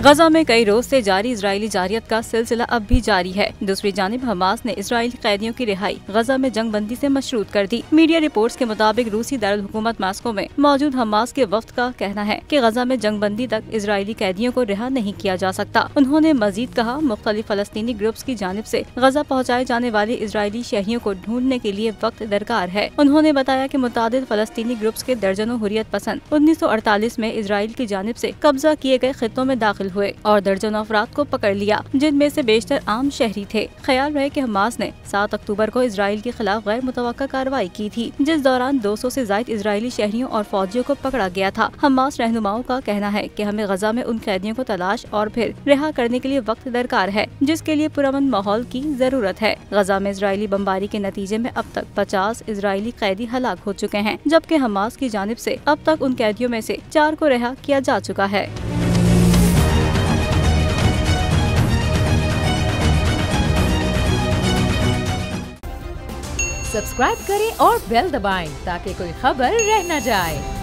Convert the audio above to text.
गजा में कई रोज से जारी इजरायली जारियत का सिलसिला अब भी जारी है। दूसरी जानिब हमास ने इजरायली कैदियों की रिहाई गजा में जंग बंदी से मशरूत कर दी। मीडिया रिपोर्ट्स के मुताबिक रूसी दारुल हुकूमत मास्को में मौजूद हमास के वफ्द का कहना है कि गजा में जंग बंदी तक इजरायली कैदियों को रिहा नहीं किया जा सकता। उन्होंने मजीद कहा, मुख्तलिफ फलस्तीनी ग्रुप्स की जानिब से गजा पहुँचाए जाने वाले इजरायली शहरियों को ढूंढने के लिए वक्त दरकार है। उन्होंने बताया कि मुतादिद फलस्तीनी ग्रुप्स के दर्जनों हुर्रियत पसंद 1948 में इजराइल की जानिब से कब्जा किए गए खित्तों में दाखिल हुए और दर्जनों अफराद को पकड़ लिया, जिनमें से बेशतर आम शहरी थे। ख्याल रहे कि हमास ने 7 अक्टूबर को इजराइल के खिलाफ गैर मुतवक्का कार्रवाई की थी, जिस दौरान 200 से ज्यादा इजरायली शहरियों और फौजियों को पकड़ा गया था। हमास रहनुमाओं का कहना है कि हमें गजा में उन कैदियों को तलाश और फिर रिहा करने के लिए वक्त दरकार है, जिसके लिए पुरअमन माहौल की जरूरत है। गजा में इजरायली बमबारी के नतीजे में अब तक 50 इजरायली कैदी हलाक हो चुके हैं, जबकि हमास की जानिब से अब तक उन कैदियों में से 4 को रिहा किया जा चुका है। सब्सक्राइब करें और बेल दबाएं ताकि कोई खबर रह न जाए।